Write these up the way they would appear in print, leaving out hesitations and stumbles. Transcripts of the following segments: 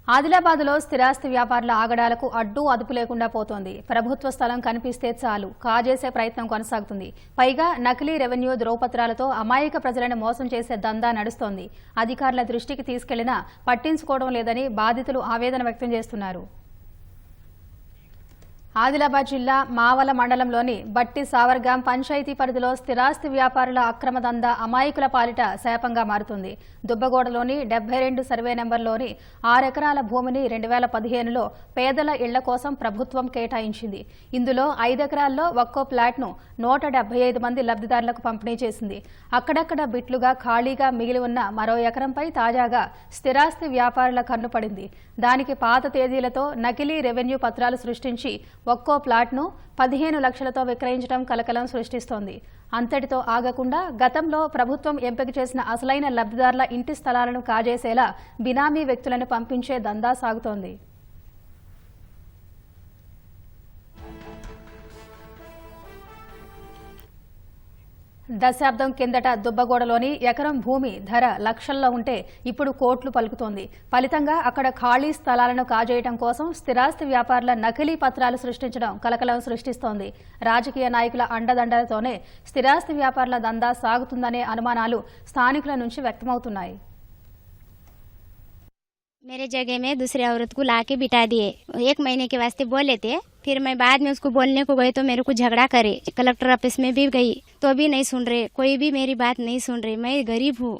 ఆదిలాబాద్లో స్థిరాస్తి వ్యాపారుల ఆగడాలకు అడ్డు అదుపు లేకుండా పోతోంది. ప్రభుత్వ స్థలం కనిపిస్తే చాలు కాజేసే ప్రయత్నం కొనసాగుతుంది. పైగా నకిలీ రెవెన్యూ ధ్రువపత్రాలతో అమాయక ప్రజలను మోసం చేసే దందా నడుస్తోంది. అధికారుల దృష్టికి తీసుకెళ్లినా పట్టించుకోవడం లేదని బాధితులు ఆవేదన వ్యక్తం చేస్తున్నారు. ఆదిలాబాద్ జిల్లా మావల మండలంలోని బట్టి సావర్గాం పంచాయతీ పరిధిలో స్థిరాస్తి వ్యాపారుల అక్రమ దందా అమాయకుల పాలిట శాపంగా మారుతుంది. దుబ్బగోడలోని 72 సర్వే నెంబర్లోని 6 ఎకరాల భూమిని 2015లో పేదల ఇళ్ల కోసం ప్రభుత్వం కేటాయించింది. ఇందులో 5 ఎకరాల్లో ఒక్కో ప్లాట్ను 175 మంది లబ్ధిదారులకు పంపిణీ చేసింది. అక్కడక్కడ బిట్లుగా ఖాళీగా మిగిలి ఉన్న మరో ఎకరంపై తాజాగా స్థిరాస్తి వ్యాపారుల కన్ను పడింది. దానికి పాత తేదీలతో నకిలీ రెవెన్యూ పత్రాలు సృష్టించి ఒక్కో ప్లాట్ను 15 లక్షలతో విక్రయించడం కలకలం సృష్టిస్తోంది. అంతటితో ఆగకుండా గతంలో ప్రభుత్వం ఎంపిక చేసిన అసలైన లబ్ధిదారుల ఇంటి స్థలాలను కాజేసేలా బినామీ వ్యక్తులను పంపించే దందా సాగుతోంది. దశాబ్దం కిందట దుబ్బగోడలోని ఎకరం భూమి ధర లక్షల్లో ఉంటే ఇప్పుడు కోట్లు పలుకుతోంది. ఫలితంగా అక్కడ ఖాళీ స్థలాలను కాజేయడం కోసం స్థిరాస్తి వ్యాపారుల నకిలీ పత్రాలు సృష్టించడం కలకలం సృష్టిస్తోంది. రాజకీయ నాయకుల అండదండలతోనే స్థిరాస్తి వ్యాపారుల దందా సాగుతుందనే అనుమానాలు స్థానికుల నుంచి వ్యక్తమవుతున్నాయి. मेरे जगह में दूसरे औरत को लाके बिठा दिए। 1 महीने के वास्ते बोले थे, फिर मैं बाद में उसको बोलने को गई तो मेरे को झगड़ा करे। कलेक्टर ऑफिस में भी गई तो भी नहीं सुन रहे, कोई भी मेरी बात नहीं सुन रहे। मैं गरीब हूँ,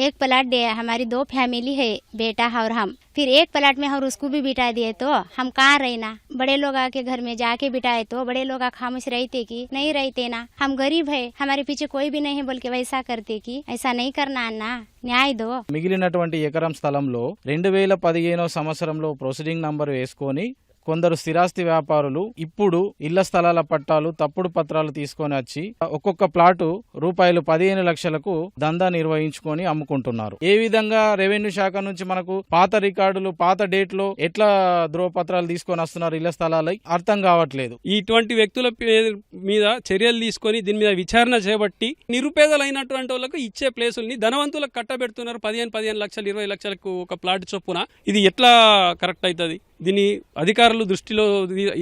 एक प्लाट दे, हमारी 2 फैमिली है, बेटा और हम, फिर एक प्लाट में और उसको भी बिठा दिए तो हम कहाँ रहना। बड़े लोग आके घर में जाके बिठाए तो बड़े लोग खामोश रहते कि नहीं रहते ना, हम गरीब है, हमारे पीछे कोई भी नहीं है बोल के वैसा करते कि ऐसा नहीं करना अन्ना, న్యాయ దో. మిగిలినటువంటి ఎకరం స్థలంలో 2015 సంవత్సరంలో ప్రొసీడింగ్ నంబర్ వేసుకొని కొందరు స్థిరాస్తి వ్యాపారులు ఇప్పుడు ఇళ్ల స్థలాల పట్టాలు తప్పుడు పత్రాలు తీసుకొని వచ్చి ఒక్కొక్క ప్లాటు రూపాయలు 15 లక్షలకు దందా నిర్వహించుకొని అమ్ముకుంటున్నారు. ఏ విధంగా రెవెన్యూ శాఖ నుంచి మనకు పాత రికార్డులు పాత డేట్ లో ఎట్లా ధ్రువపత్రాలు తీసుకొని వస్తున్నారు ఇళ్ల స్థలాలు అర్థం కావట్లేదు. ఇటువంటి వ్యక్తుల మీద చర్యలు తీసుకొని దీని మీద విచారణ చేపట్టి నిరుపేదలైనటువంటి వాళ్ళకు ఇచ్చే ప్లేసుల్ని ధనవంతులకు కట్టబెడుతున్నారు. 15 లక్షలు 20 లక్షలకు ఒక ప్లాట్ చొప్పున. ఇది ఎట్లా కరెక్ట్ అవుతుంది? దీన్ని అధికారులు దృష్టిలో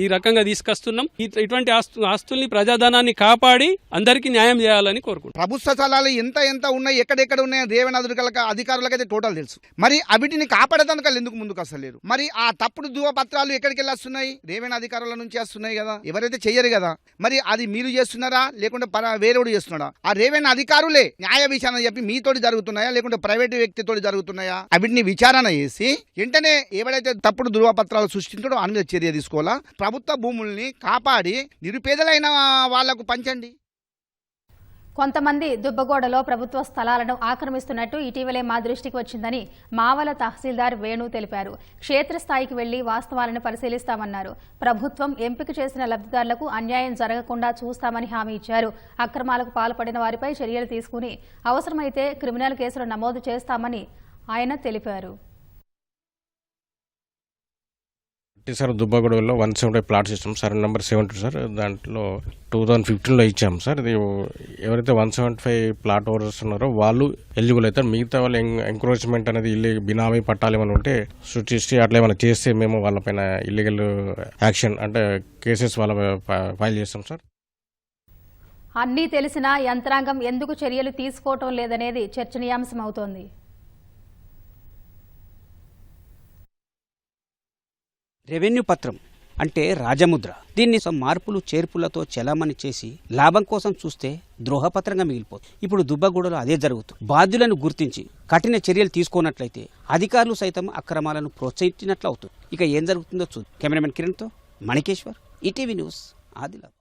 ఈ రకంగా తీసుకొస్తున్నాం. ఇటువంటి ఆస్తుల్ని ప్రజాధనాన్ని కాపాడి అందరికీ న్యాయం చేయాలని కోరుకుంటున్నాం. ప్రభుత్వ స్థలాలు ఎంత ఉన్నాయి, ఎక్కడెక్కడ ఉన్నాయి రెవెన్యూ అధికారులకైతే టోటల్ తెలుసు. మరి వీటిని కాపాడేదానికి ఎందుకు ముందుకు వస్తలేరు? మరి ఆ తప్పుడు ధృవపత్రాలు ఎక్కడికి వెళ్ళి వస్తున్నాయి? రెవెన్యూ అధికారుల నుంచి వస్తున్నాయి కదా, ఎవరైతే చెయ్యరు కదా. మరి అది మీరు చేస్తున్నారా లేకుంటే వేరేవాడు చేస్తున్నాడా? ఆ రెవెన్యూ అధికారులే న్యాయ విచారణ చెప్పి మీతోటి జరుగుతున్నాయా లేకుంటే ప్రైవేట్ వ్యక్తితోటి జరుగుతున్నాయా? వీటిని విచారణ చేసి వెంటనే ఎవరైతే తప్పుడు ధృవపత్రాలు సృష్టించడం అని మీద చర్య తీసుకోవాలా. ప్రభుత్వ భూముల్ని కాపాడి నిరుపేదలైన వాళ్లకు పంచండి. కొంతమంది దుబ్బగోడలో ప్రభుత్వ స్థలాలను ఆక్రమిస్తున్నట్టు ఇటీవలే మా దృష్టికి వచ్చిందని మావల తహసీల్దార్ వేణు తెలిపారు. క్షేత్రస్థాయికి వెళ్లి వాస్తవాలను పరిశీలిస్తామన్నారు. ప్రభుత్వం ఎంపిక చేసిన లబ్ధిదారులకు అన్యాయం జరగకుండా చూస్తామని హామీ ఇచ్చారు. అక్రమాలకు పాల్పడిన వారిపై చర్యలు తీసుకుని అవసరమైతే క్రిమినల్ కేసులు నమోదు చేస్తామని ఆయన తెలిపారు. సార్ దుబ్బగూడలో 175 ప్లాట్స్ ఇచ్చాం సార్, నెంబర్ 72 సార్. దాంట్లో 2015లో ఇచ్చాం సార్. ఇది ఎవరైతే 175 ప్లాట్ ఓనర్స్ ఉన్నారో వాళ్ళు ఎలిజిబుల్ అవుతారు. మిగతా వాళ్ళు ఎంక్రోచ్మెంట్ అనేది బినామీ పట్టాలు ఏమైనా ఉంటే సృష్టించి అట్లా ఏమైనా చేస్తే మేము వాళ్ళపైన ఇల్లీగల్ యాక్షన్ అంటే కేసెస్ వాళ్ళ ఫైల్ చేస్తాం సార్. అన్నీ తెలిసినా యంత్రాంగం ఎందుకు చర్యలు తీసుకోవటం లేదనేది చర్చనీయాంశమవుతోంది. రెవెన్యూ పత్రం అంటే రాజముద్ర. దీన్ని మార్పులు చేర్పులతో చెలామణి చేసి లాభం కోసం చూస్తే ద్రోహపత్రంగా మిగిలిపోతుంది. ఇప్పుడు దుబ్బగూడలో అదే జరుగుతుంది. బాధ్యులను గుర్తించి కఠిన చర్యలు తీసుకోనట్లయితే అధికారులు సైతం అక్రమాలను ప్రోత్సహించినట్లు అవుతుంది. ఇక ఏం జరుగుతుందో చూద్దాం. కెమెరామెన్ కిరణ్తో మణికేశ్వర్, ఈటీవీ న్యూస్, ఆదిలాబాద్.